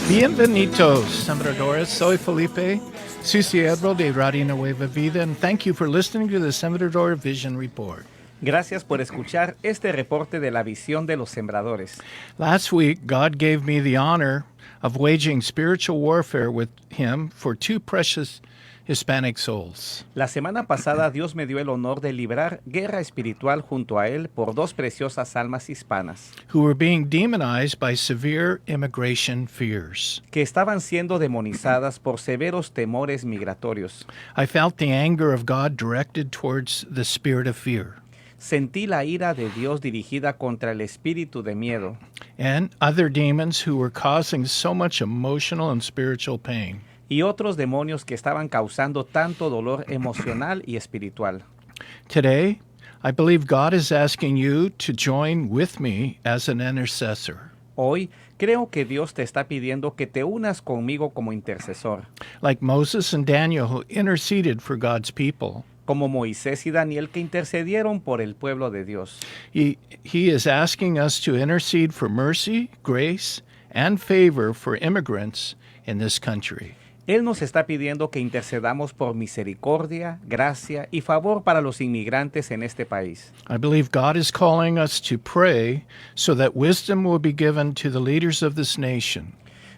Bienvenidos, sembradores. Soy Felipe, su siervo de Radio Nueva Vida, and thank you for listening to the Sembrador Vision Report. Gracias por escuchar este reporte de la visión de los sembradores. Last week, God gave me the honor of waging spiritual warfare with him for two precious Hispanic souls. La semana pasada Dios me dio el honor de librar guerra espiritual junto a Él por dos preciosas almas hispanas Who were being demonized by severe immigration fears. que estaban siendo demonizadas por severos temores migratorios. I felt the anger of God directed towards the spirit of fear, Sentí la ira de Dios dirigida contra el espíritu de miedo and other demons who were causing so much emotional and spiritual pain. y otros demonios que estaban causando tanto dolor emocional y espiritual. Today, I believe God is asking you to join with me as an intercessor. Hoy creo que Dios te está pidiendo que te unas conmigo como intercesor, Like Moses and Daniel who interceded for God's people. como Moisés y Daniel que intercedieron por el pueblo de Dios. He is asking us to intercede for mercy, grace, and favor for immigrants in this country. Él nos está pidiendo que intercedamos por misericordia, gracia y favor para los inmigrantes en este país. I believe God is calling us to pray so that wisdom will be given to the leaders of this nation.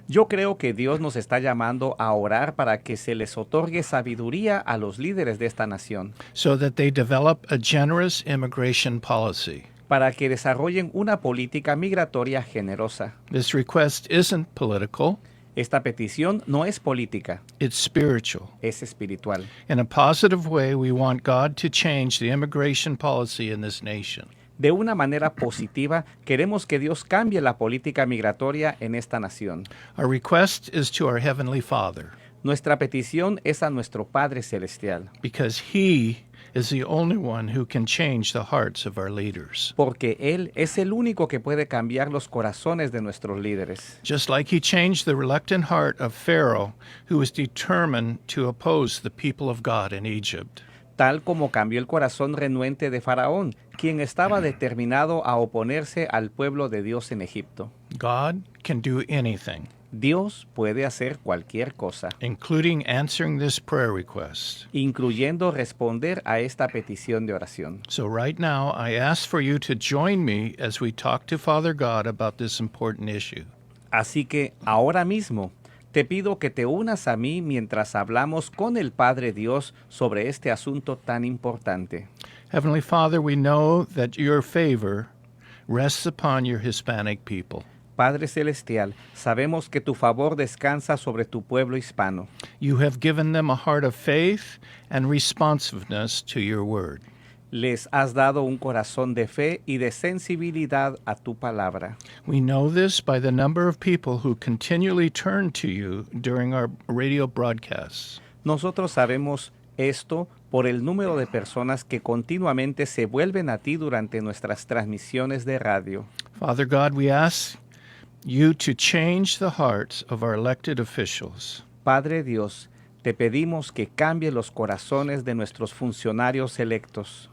Yo creo que Dios nos está llamando a orar para que se les otorgue sabiduría a los líderes de esta nación, So that they develop a generous immigration policy. para que desarrollen una política migratoria generosa. This request isn't political, Esta petición no es política, it's spiritual. es espiritual. In a positive way, we want God to change the immigration policy in this nation. De una manera positiva, queremos que Dios cambie la política migratoria en esta nación. Our request is to our Heavenly Father, Nuestra petición es a nuestro Padre Celestial, because He is the only one who can change the hearts of our leaders. porque Él es el único que puede cambiar los corazones de nuestros líderes. Just like He changed the reluctant heart of Pharaoh, who was determined to oppose the people of God in Egypt. Tal como cambió el corazón renuente de Faraón, quien estaba determinado a oponerse al pueblo de Dios en Egipto. God can do anything, Dios puede hacer cualquier cosa, including answering this prayer request. incluyendo responder a esta petición de oración. So right now, I ask for you to join me as we talk to Father God about this important issue. Así que ahora mismo te pido que te unas a mí mientras hablamos con el Padre Dios sobre este asunto tan importante. Heavenly Father, we know that your favor rests upon your Hispanic people. Padre Celestial, sabemos que tu favor descansa sobre tu pueblo hispano. You have given them a heart of faith and responsiveness to your word. Les has dado un corazón de fe y de sensibilidad a tu palabra. We know this by the number of people who continually turn to you during our radio broadcasts. Nosotros sabemos esto por el número de personas que continuamente se vuelven a ti durante nuestras transmisiones de radio. Father God, we ask you to change the hearts of our elected officials. Padre Dios, te pedimos que cambie los corazones de nuestros funcionarios electos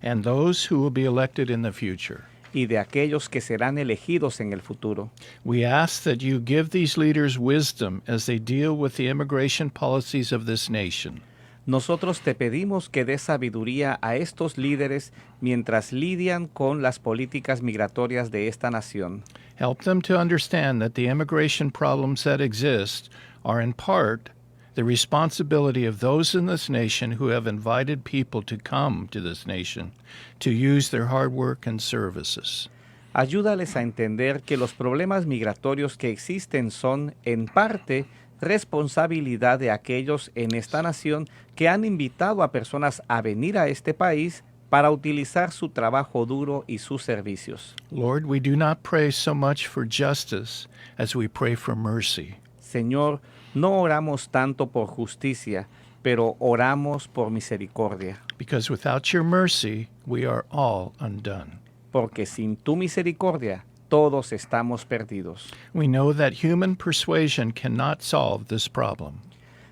And those who will be elected in the future. y de aquellos que serán elegidos en el futuro. We ask that you give these leaders wisdom as they deal with the immigration policies of this nation. Nosotros te pedimos que des sabiduría a estos líderes mientras lidian con las políticas migratorias de esta nación. Help them to understand that the immigration problems that exist are in part the responsibility of those in this nation who have invited people to come to this nation to use their hard work and services. Ayúdales a entender que los problemas migratorios que existen son, en parte, responsabilidad de aquellos en esta nación que han invitado a personas a venir a este país para utilizar su trabajo duro y sus servicios. Lord, we do not pray so much for justice as we pray for mercy. Señor, no oramos tanto por justicia, pero oramos por misericordia, Because without your mercy, we are all undone. porque sin tu misericordia todos estamos perdidos. We know that human persuasion cannot solve this problem.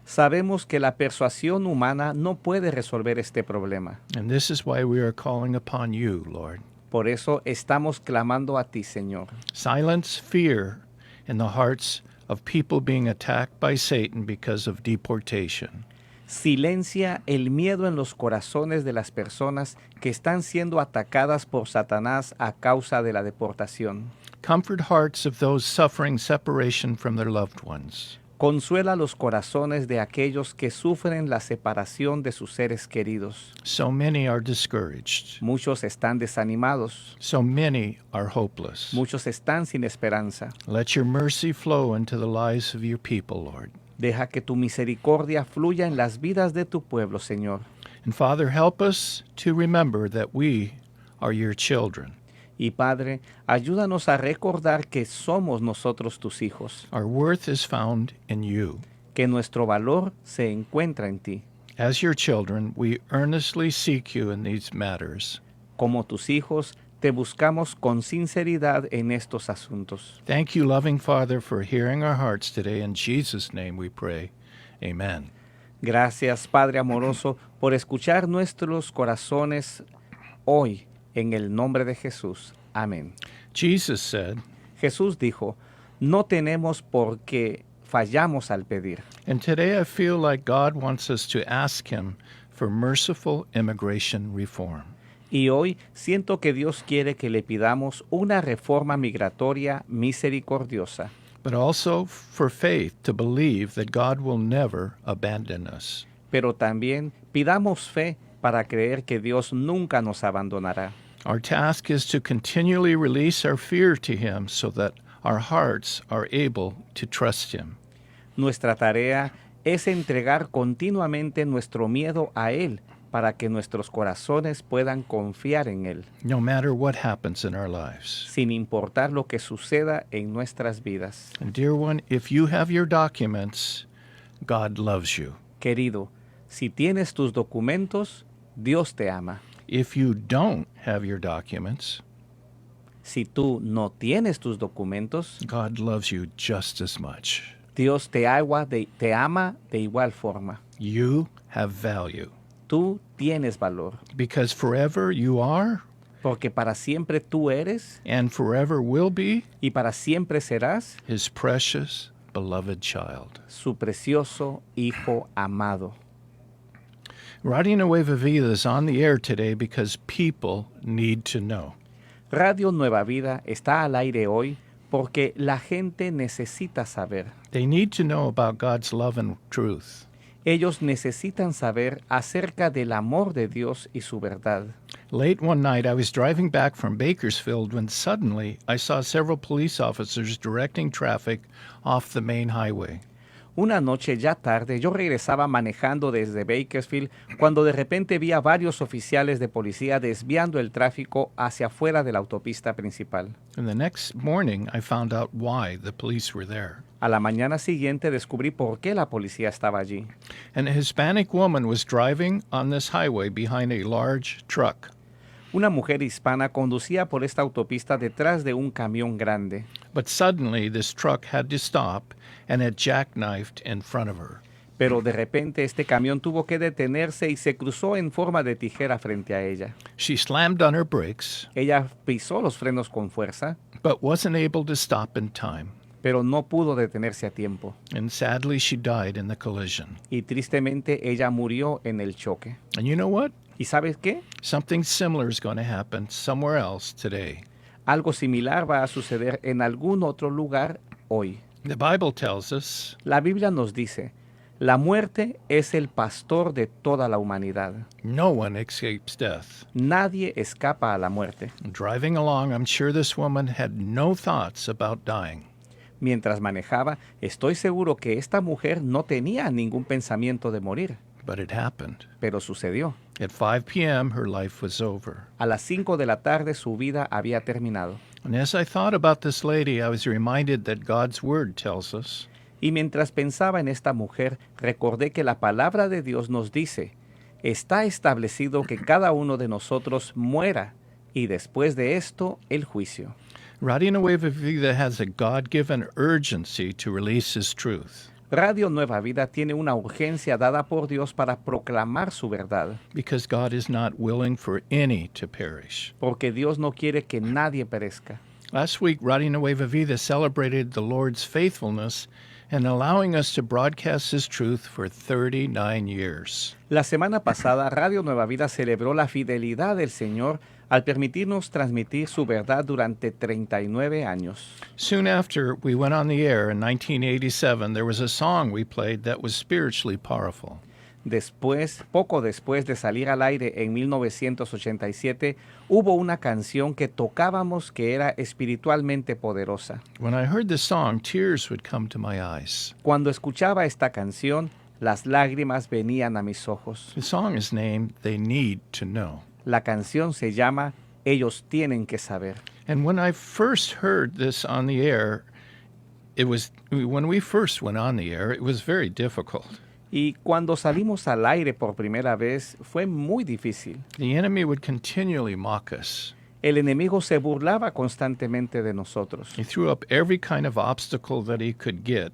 Sabemos que la persuasión humana no puede resolver este problema. And this is why we are calling upon you, Lord. Por eso estamos clamando a ti, Señor. Silence fear in the hearts of people being attacked by Satan because of deportation. Silencia el miedo en los corazones de las personas que están siendo atacadas por Satanás a causa de la deportación. Comfort hearts of those suffering separation from their loved ones. Consuela los corazones de aquellos que sufren la separación de sus seres queridos. So many are discouraged. Muchos están desanimados. So many are hopeless. Muchos están sin esperanza. Let your mercy flow into the lives of your people, Lord. Deja que tu misericordia fluya en las vidas de tu pueblo, Señor. And Father, help us to remember that we are your children. Y Padre, ayúdanos a recordar que somos nosotros tus hijos, Our worth is found in you. que nuestro valor se encuentra en ti. As your children, we earnestly seek you in these matters. Como tus hijos, te buscamos con sinceridad en estos asuntos. Thank you, loving Father, for hearing our hearts today. In Jesus' name we pray. Amen. Gracias, Padre amoroso, por escuchar nuestros corazones hoy, en el nombre de Jesús. Amén. Jesus said, Jesús dijo, no tenemos por qué fallamos al pedir. and today I feel like God wants us to ask him for merciful immigration reform. Y hoy siento que Dios quiere que le pidamos una reforma migratoria misericordiosa, But also for faith to believe that God will never abandon us. pero también pidamos fe para creer que Dios nunca nos abandonará. Our task is to continually release our fear to him so that our hearts are able to trust him. Nuestra tarea es entregar continuamente nuestro miedo a Él para que nuestros corazones puedan confiar en Él, No matter what happens in our lives. sin importar lo que suceda en nuestras vidas. And dear one, if you have your documents, God loves you. Querido, si tienes tus documentos, Dios te ama. If you don't have your documents, Si tú no tienes tus documentos, God loves you just as much. Dios te ama de igual forma. You have value Tú tienes valor, because forever you are porque para siempre tú eres and forever will be y para siempre serás his precious, beloved child. su precioso Hijo amado. Radio Nueva Vida is on the air today because people need to know. Radio Nueva Vida está al aire hoy porque la gente necesita saber. They need to know about God's love and truth. Ellos necesitan saber acerca del amor de Dios y su verdad. Late one night, I was driving back from Bakersfield when suddenly I saw several police officers directing traffic off the main highway. Una noche ya tarde yo regresaba manejando desde Bakersfield cuando de repente vi a varios oficiales de policía desviando el tráfico hacia afuera de la autopista principal. And the next morning, I found out why the police were there. A la mañana siguiente descubrí por qué la policía estaba allí. An Hispanic woman was driving on this highway behind a large truck. Una mujer hispana conducía por esta autopista detrás de un camión grande. But suddenly, this truck had to stop and it jackknifed in front of her. Pero de repente este camión tuvo que detenerse y se cruzó en forma de tijera frente a ella. She slammed on her brakes, Ella pisó los frenos con fuerza, but wasn't able to stop in time. pero no pudo detenerse a tiempo. And sadly, she died in the collision. Y tristemente ella murió en el choque. And you know what? ¿Y sabes qué? Something similar is going to happen somewhere else today. Algo similar va a suceder en algún otro lugar hoy. The Bible tells us La Biblia nos dice, la muerte es el pastor de toda la humanidad. no one escapes death. Nadie escapa a la muerte. Driving along, I'm sure this woman had no thoughts about dying. Mientras manejaba, estoy seguro que esta mujer no tenía ningún pensamiento de morir, But it happened. pero sucedió. At 5 p.m., her life was over. A las 5 de la tarde su vida había terminado. And as I thought about this lady, I was reminded that God's Word tells us Y mientras pensaba en esta mujer, recordé que la palabra de Dios nos dice, está establecido que cada uno de nosotros muera, y después de esto, el juicio. Radio Nueva Vida has a God-given urgency to release His truth. Radio Nueva Vida tiene una urgencia dada por Dios para proclamar su verdad, because God is not willing for any to perish. porque Dios no quiere que nadie perezca. Last week, Radio Nueva Vida celebrated the Lord's faithfulness in allowing us to broadcast His truth for 39 years. La semana pasada, Radio Nueva Vida celebró la fidelidad del Señor al permitirnos transmitir su verdad durante 39 años. Soon after we went on the air in 1987, there was a song we played that was spiritually powerful. Poco después de salir al aire en 1987, hubo una canción que tocábamos que era espiritualmente poderosa. When I heard the song, tears would come to my eyes. Cuando escuchaba esta canción, las lágrimas venían a mis ojos. The song is named They Need to Know. La canción se llama Ellos tienen que saber. And when I first heard this on the air, when we first went on the air, it was very difficult. Y cuando salimos al aire por primera vez, fue muy difícil. The enemy would continually mock us. El enemigo se burlaba constantemente de nosotros. He threw up every kind of obstacle that he could get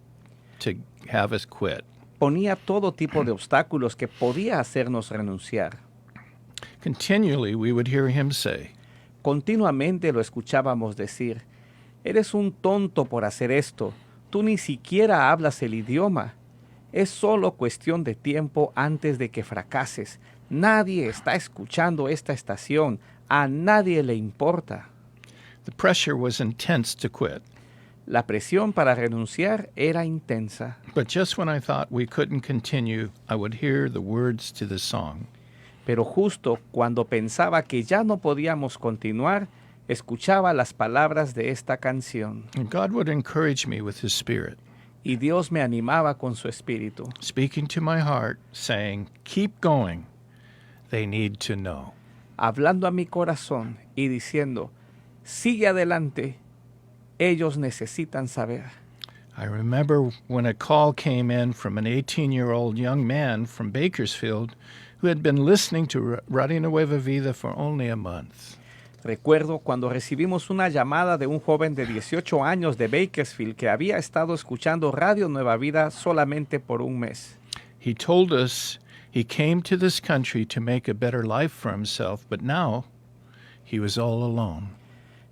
to have us quit. Ponía todo tipo de obstáculos que podía hacernos renunciar. Continually, we would hear him say, Continuamente lo escuchábamos decir, eres un tonto por hacer esto, tú ni siquiera hablas el idioma. Es solo cuestión de tiempo antes de que fracases. Nadie está escuchando esta estación, a nadie le importa. the pressure was intense to quit. La presión para renunciar era intensa. But just when I thought we couldn't continue, I would hear the words to the song. Pero justo cuando pensaba que ya no podíamos continuar, escuchaba las palabras de esta canción. And God would encourage me with His Spirit, Y Dios me animaba con su espíritu, speaking to my heart, saying, keep going. They need to know. hablando a mi corazón y diciendo, sigue adelante, ellos necesitan saber. I remember when a call came in from an 18-year-old young man from Bakersfield who had been listening to Radio Nueva Vida for only a month. Recuerdo cuando recibimos una llamada de un joven de 18 años de Bakersfield que había estado escuchando Radio Nueva Vida solamente por un mes. He told us he came to this country to make a better life for himself, but now he was all alone.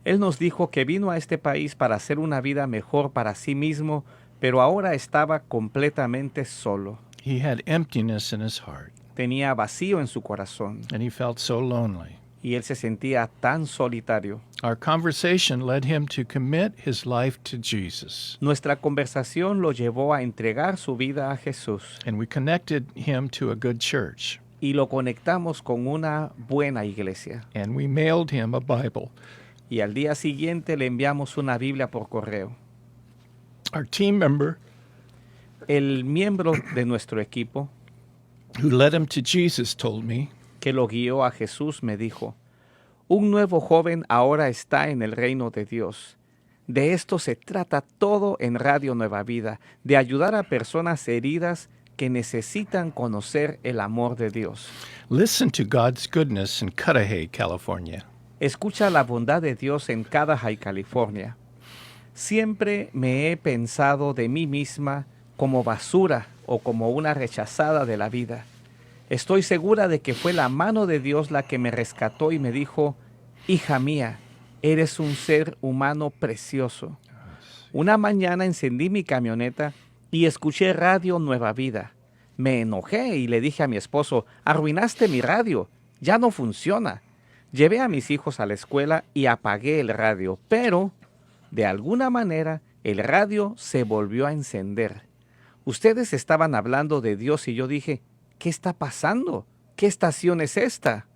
Él nos dijo que vino a este país para hacer una vida mejor para sí mismo, pero ahora estaba completamente solo. He had emptiness in his heart, Tenía vacío en su corazón and he felt so lonely. y él se sentía tan solitario. Our conversation led him to commit his life to Jesus, Nuestra conversación lo llevó a entregar su vida a Jesús and we connected him to a good church, y lo conectamos con una buena iglesia. and we mailed him a Bible. Y al día siguiente le enviamos una Biblia por correo. Our team member El miembro de nuestro equipo who led him to Jesus told me, que lo guió a Jesús me dijo, un nuevo joven ahora está en el reino de Dios. De esto se trata todo en Radio Nueva Vida, de ayudar a personas heridas que necesitan conocer el amor de Dios. listen to God's goodness in Cudahy, California. Escucha la bondad de Dios en Cudahy, California. Siempre me he pensado de mí misma como basura o como una rechazada de la vida. Estoy segura de que fue la mano de Dios la que me rescató y me dijo, hija mía, eres un ser humano precioso. Una mañana encendí mi camioneta y escuché Radio Nueva Vida. Me enojé y le dije a mi esposo, arruinaste mi radio, ya no funciona. Llevé a mis hijos a la escuela y apagué el radio, pero de alguna manera el radio se volvió a encender. Ustedes estaban hablando de Dios y yo dije, ¿qué está pasando? ¿Qué estación es esta?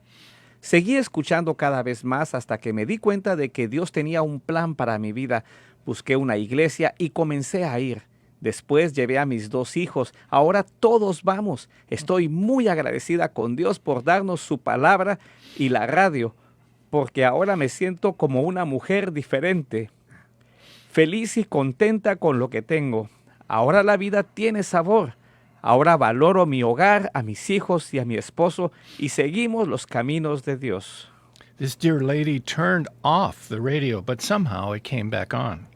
Seguí escuchando cada vez más hasta que me di cuenta de que Dios tenía un plan para mi vida. Busqué una iglesia y comencé a ir. Después llevé a mis 2 hijos. Ahora todos vamos. Estoy muy agradecida con Dios por darnos su palabra y la radio, porque ahora me siento como una mujer diferente. Feliz y contenta con lo que tengo. Ahora la vida tiene sabor. Ahora valoro mi hogar, a mis hijos y a mi esposo y seguimos los caminos de Dios. This dear lady turned off the radio, but somehow it came back on.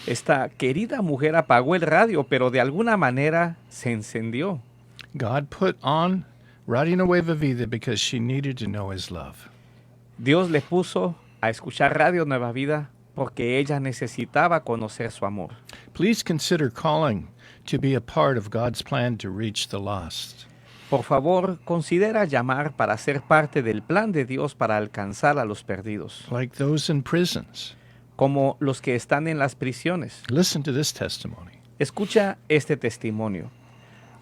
Esta querida mujer apagó el radio, pero de alguna manera se encendió. God put on Radio Nueva Vida because she needed to know his love. Dios le puso a escuchar Radio Nueva Vida porque ella necesitaba conocer su amor. Please consider calling to be a part of God's plan to reach the lost. Por favor, considera llamar para ser parte del plan de Dios para alcanzar a los perdidos, Like those in prisons. como los que están en las prisiones. Listen to this testimony. Escucha este testimonio.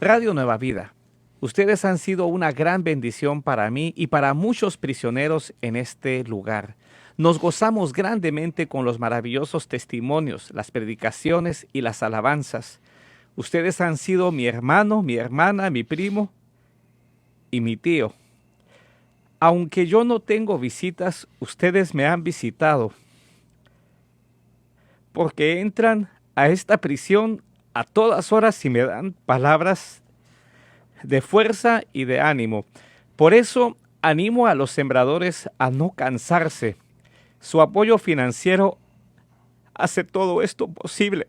Radio Nueva Vida, ustedes han sido una gran bendición para mí y para muchos prisioneros en este lugar. Nos gozamos grandemente con los maravillosos testimonios, las predicaciones y las alabanzas. Ustedes han sido mi hermano, mi hermana, mi primo y mi tío. Aunque yo no tengo visitas, ustedes me han visitado, porque entran a esta prisión a todas horas y me dan palabras de fuerza y de ánimo. Por eso animo a los sembradores a no cansarse. Su apoyo financiero hace todo esto posible.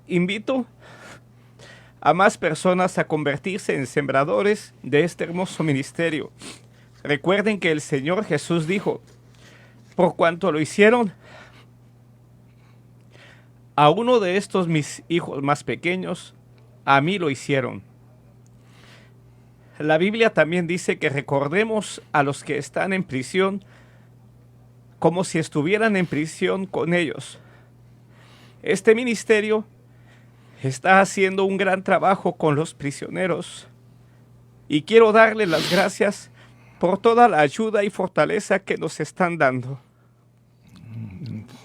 Invito a más personas a convertirse en sembradores de este hermoso ministerio. Recuerden que el Señor Jesús dijo, por cuanto lo hicieron a uno de estos mis hijos más pequeños, a mí lo hicieron. La Biblia también dice que recordemos a los que están en prisión como si estuvieran en prisión con ellos. Este ministerio está haciendo un gran trabajo con los prisioneros y quiero darle las gracias por toda la ayuda y fortaleza que nos están dando.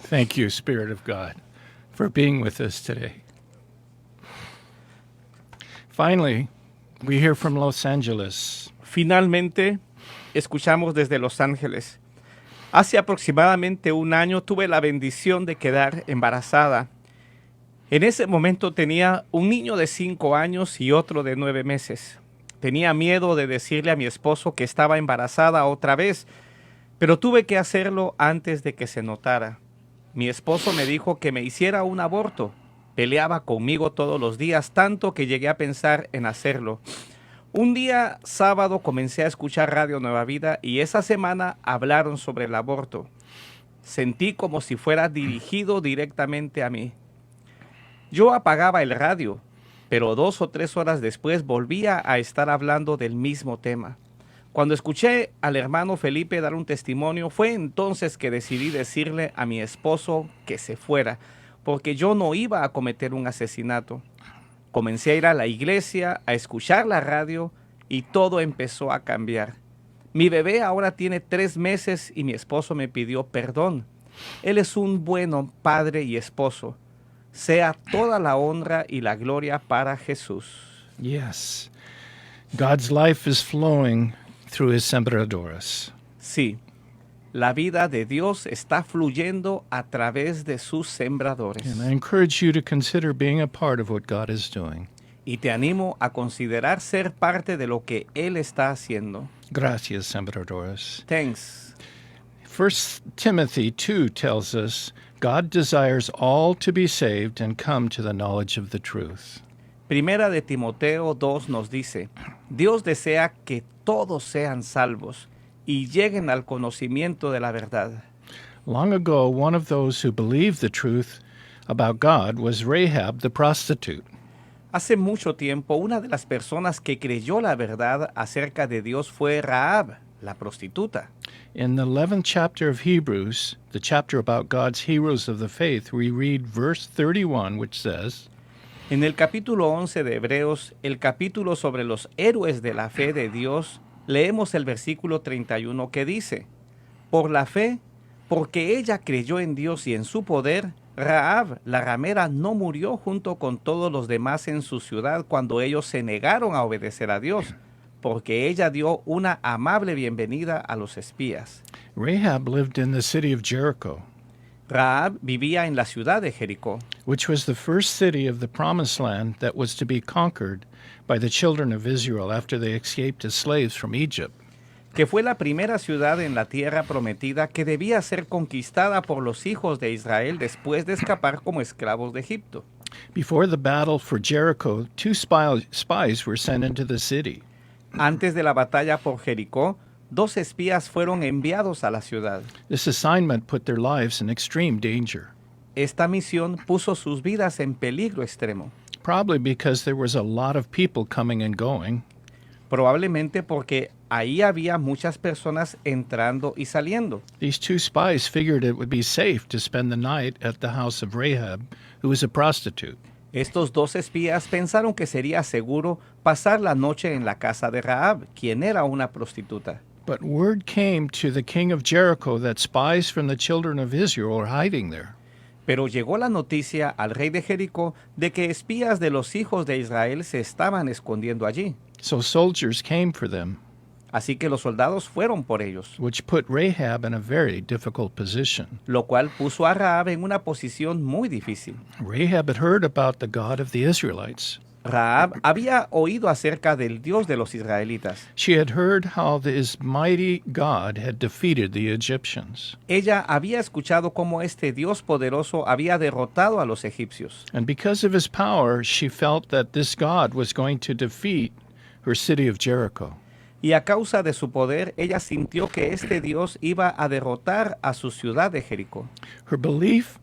Thank you, Spirit of God, for being with us today. Finally, we hear from Los Angeles. Finalmente, escuchamos desde Los Ángeles. Hace aproximadamente un año tuve la bendición de quedar embarazada. En ese momento tenía un niño de 5 años y otro de 9 meses. Tenía miedo de decirle a mi esposo que estaba embarazada otra vez, pero tuve que hacerlo antes de que se notara. Mi esposo me dijo que me hiciera un aborto. Peleaba conmigo todos los días, tanto que llegué a pensar en hacerlo. Un día sábado comencé a escuchar Radio Nueva Vida y esa semana hablaron sobre el aborto. Sentí como si fuera dirigido directamente a mí. Yo apagaba el radio, pero 2 o 3 horas después volvía a estar hablando del mismo tema. Cuando escuché al hermano Felipe dar un testimonio, fue entonces que decidí decirle a mi esposo que se fuera, porque yo no iba a cometer un asesinato. Comencé a ir a la iglesia, a escuchar la radio y todo empezó a cambiar. Mi bebé ahora tiene 3 meses y mi esposo me pidió perdón. Él es un buen padre y esposo. Sea toda la honra y la gloria para Jesús. Yes. God's life is flowing through his sembradores. Sí, la vida de Dios está fluyendo a través de sus sembradores. And I encourage you to consider being a part of what God is doing. Y te animo a considerar ser parte de lo que Él está haciendo. Gracias, sembradores. Thanks. 1 Timothy 2 tells us God desires all to be saved and come to the knowledge of the truth. Primera de Timoteo 2 nos dice, Dios desea que todos sean salvos y lleguen al conocimiento de la verdad. Long ago, one of those who believed the truth about God was Rahab the prostitute. Hace mucho tiempo, una de las personas que creyó la verdad acerca de Dios fue Rahab, la prostituta. In the 11th chapter of Hebrews, the chapter about God's heroes of the faith, we read verse 31, which says, En el capítulo 11 de Hebreos, el capítulo sobre los héroes de la fe de Dios, leemos el versículo 31 que dice, por la fe, porque ella creyó en Dios y en su poder, Rahab, la ramera, no murió junto con todos los demás en su ciudad cuando ellos se negaron a obedecer a Dios, porque ella dio una amable bienvenida a los espías. Rahab lived in the city of Jericho. Rahab vivía en la ciudad de Jericó, which was the first city of the Promised Land that was to be conquered by the children of Israel after they escaped as slaves from Egypt. que fue la primera ciudad en la tierra prometida que debía ser conquistada por los hijos de Israel después de escapar como esclavos de Egipto. Before the battle for Jericho, two spies were sent into the city. Antes de la batalla por Jericó, 2 espías fueron enviados a la ciudad. This assignment put their lives in extreme danger, Esta misión puso sus vidas en peligro extremo, probably because there was a lot of people coming and going. probablemente porque ahí había muchas personas entrando y saliendo. These two spies figured it would be safe to spend the night at the house of Rahab, who was a prostitute. Estos 2 espías pensaron que sería seguro pasar la noche en la casa de Rahab, quien era una prostituta. But word came to the king of Jericho that spies from the children of Israel were hiding there. Pero llegó la noticia al rey de Jericó de que espías de los hijos de Israel se estaban escondiendo allí. So soldiers came for them, Así que los soldados fueron por ellos, which put Rahab in a very difficult position. lo cual puso a Rahab en una posición muy difícil. Rahab had heard about the God of the Israelites. Rahab había oído acerca del Dios de los israelitas. She had heard how this mighty God had defeated the Egyptians. Ella había escuchado cómo este Dios poderoso había derrotado a los egipcios. And because of his power, she felt that this God was going to defeat her city of Jericho. Y a causa de su poder, ella sintió que este Dios iba a derrotar a su ciudad de Jericó. Her belief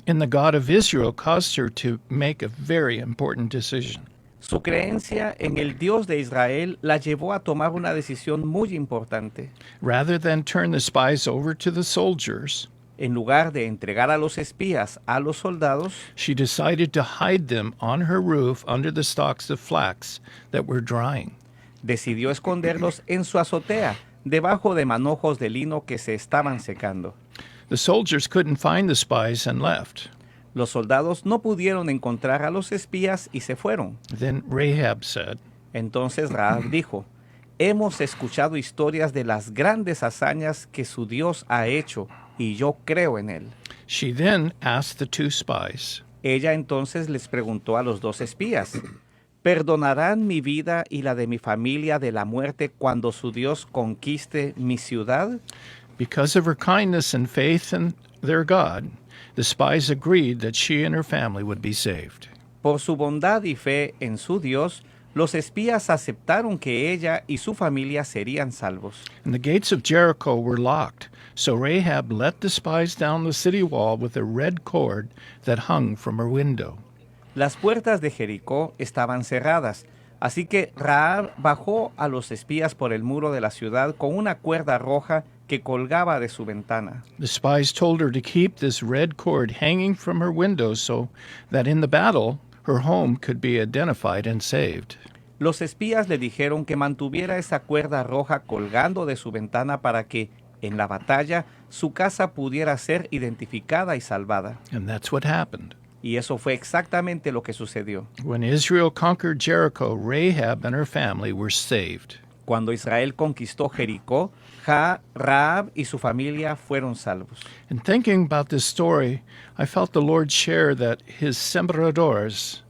in the God of Israel caused her to make a very important decision. Su creencia en el Dios de Israel la llevó a tomar una decisión muy importante. Rather than turn the spies over to the soldiers, En lugar de entregar a los espías a los soldados, she decided to hide them on her roof under the stalks of flax that were drying. decidió esconderlos en su azotea, debajo de manojos de lino que se estaban secando. The soldiers couldn't find the spies and left. Los soldados no pudieron encontrar a los espías y se fueron. Then Rahab said, Entonces Rahab dijo, hemos escuchado historias de las grandes hazañas que su Dios ha hecho, y yo creo en él. She then asked the two spies, Ella entonces les preguntó a los 2 espías, ¿perdonarán mi vida y la de mi familia de la muerte cuando su Dios conquiste mi ciudad? because of her kindness and faith in their God, the spies agreed that she and her family would be saved. Por su bondad y fe en su Dios, los espías aceptaron que ella y su familia serían salvos. And the gates of Jericho were locked, so Rahab let the spies down the city wall with a red cord that hung from her window. Las puertas de Jericó estaban cerradas, así que Rahab bajó a los espías por el muro de la ciudad con una cuerda roja que colgaba de su ventana. The spies told her to keep this red cord hanging from her window so that in the battle her home could be identified and saved. Los espías le dijeron que mantuviera esa cuerda roja colgando de su ventana para que, en la batalla, su casa pudiera ser identificada y salvada. And that's what happened. Y eso fue exactamente lo que sucedió. When Israel conquered Jericho, Rahab and her family were saved. Cuando Israel conquistó Jericó, Rahab y su familia fueron salvos. In thinking about this story, I felt the Lord share that his sembradores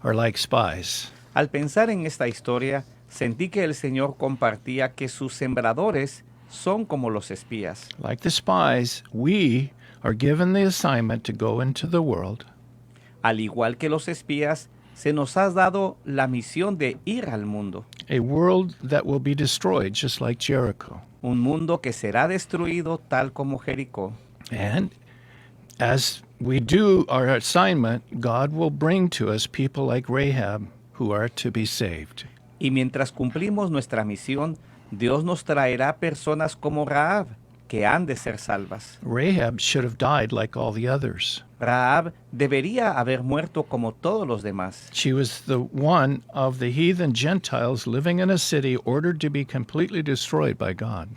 are like spies. Al pensar en esta historia, sentí que el Señor compartía que sus sembradores son como los espías. Like the spies, we are given the assignment to go into the world Al igual que los espías, se nos ha dado la misión de ir al mundo. a world that will be destroyed just like Jericho. Un mundo que será destruido tal como Jericó. And as we do our assignment, God will bring to us people like Rahab who are to be saved. Y mientras cumplimos nuestra misión, Dios nos traerá personas como Rahab, que han de ser salvas. Rahab should have died like all the others. Rahab debería haber muerto como todos los demás. She was the one of the heathen Gentiles living in a city ordered to be completely destroyed by God.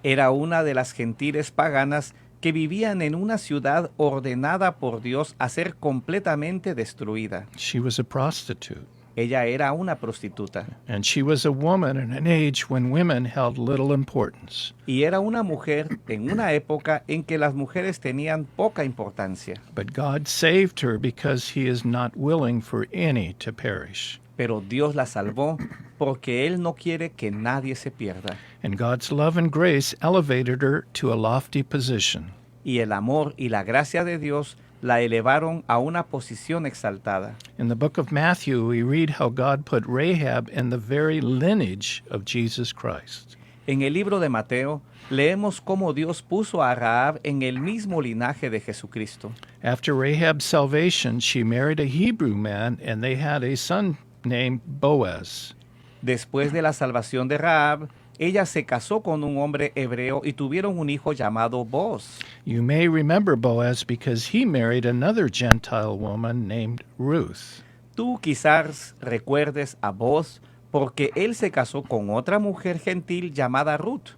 Era una de las gentiles paganas que vivían en una ciudad ordenada por Dios a ser completamente destruida. She was a prostitute. Ella era una prostituta and she was a woman in an age when women held little importance. y era una mujer en una época en que las mujeres tenían poca importancia. But God saved her because he is not willing for any to perish. Pero Dios la salvó porque Él no quiere que nadie se pierda. And God's love and grace elevated her to a lofty position. Y el amor y la gracia de Dios la elevaron a una posición exaltada. In the book of Matthew, we read how God put Rahab in the very lineage of Jesus Christ. En el libro de Mateo, leemos cómo Dios puso a Rahab en el mismo linaje de Jesucristo. After Rahab's salvation, she married a Hebrew man, and they had a son named Boaz. Después de la salvación de Rahab, ella se casó con un hombre hebreo y tuvieron un hijo llamado Boaz. You may remember Boaz because he married another Gentile woman named Ruth. Tú quizás recuerdes a Boaz porque él se casó con otra mujer gentil llamada Ruth.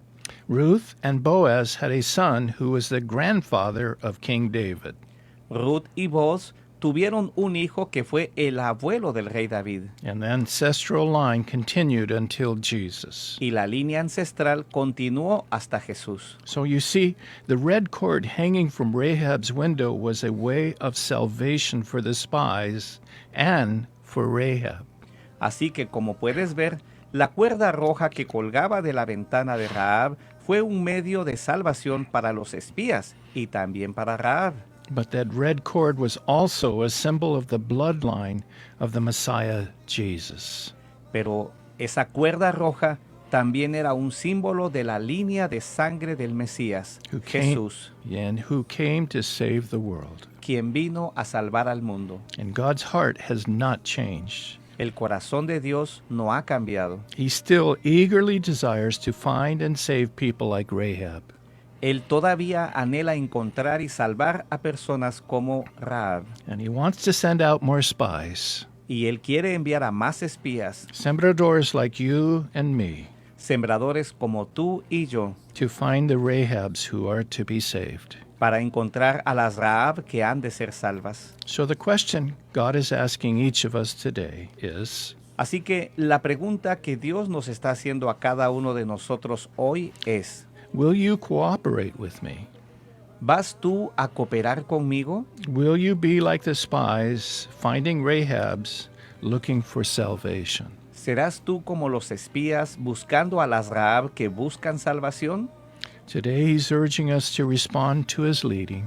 Ruth and Boaz had a son who was the grandfather of King David. Ruth y Boaz tuvieron un hijo que fue el abuelo del rey David. And the ancestral line continued until Jesus. Y la línea ancestral continuó hasta Jesús. So you see, the red cord hanging from Rahab's window was a way of salvation for the spies and for Rahab. Así que como puedes ver, la cuerda roja que colgaba de la ventana de Rahab fue un medio de salvación para los espías y también para Rahab. But that red cord was also a symbol of the bloodline of the Messiah, Jesus. Pero esa cuerda roja también era un símbolo de la línea de sangre del Mesías, Who came, Jesús, and who came to save the world. quien vino a salvar al mundo. And God's heart has not changed. El corazón de Dios no ha cambiado. He still eagerly desires to find and save people like Rahab. Él todavía anhela encontrar y salvar a personas como Rahab. And he wants to send out more spies, Y Él quiere enviar a más espías, sembradores like you and me, sembradores como tú y yo, to find the Rahabs who are to be saved. para encontrar a las Rahab que han de ser salvas. So the question God is asking each of us today is, Así que la pregunta que Dios nos está haciendo a cada uno de nosotros hoy es, will you cooperate with me? ¿vas tú a cooperar conmigo? Will you be like the spies, finding Rahabs, looking for salvation? ¿Serás tú como los espías buscando a las Rahab que buscan salvación? Today he's urging us to respond to his leading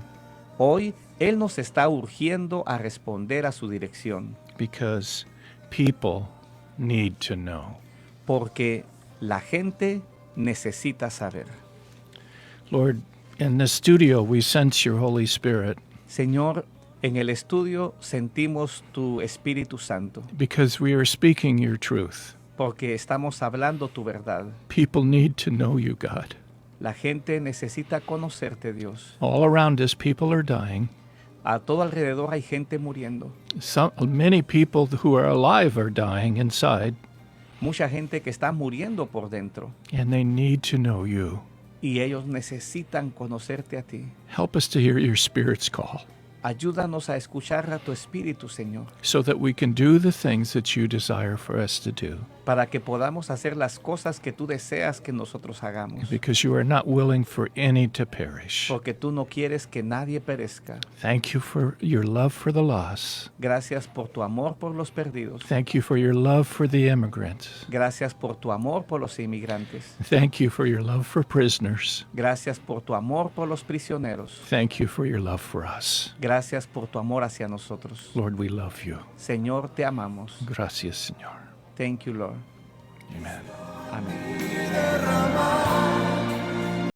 Hoy Él nos está urgiendo a responder a su dirección, because people need to know. porque la gente necesita saber. Lord, in the studio we sense your Holy Spirit Señor, en el estudio sentimos tu Espíritu Santo, because we are speaking your truth. porque estamos hablando tu verdad. People need to know you, God. La gente necesita conocerte, Dios. All around us, people are dying. A todo alrededor hay gente muriendo. Many people who are alive are dying inside, Mucha gente que está muriendo por dentro. and they need to know you. Y ellos necesitan conocerte a ti. Help us to hear your Spirit's call Ayúdanos a escuchar a tu Espíritu, Señor, so that we can do the things that you desire for us to do, para que podamos hacer las cosas que tú deseas que nosotros hagamos. because you are not willing for any to perish. Porque tú no quieres que nadie perezca. Thank you for your love for the lost. Gracias por tu amor por los perdidos. Thank you for your love for the immigrants. Gracias por tu amor por los inmigrantes. Thank you for your love for prisoners. Gracias por tu amor por los prisioneros. Thank you for your love for us. Gracias por tu amor hacia nosotros. Lord, we love you. Señor, te amamos. Gracias, Señor. Thank you, Lord. Amen. Amén.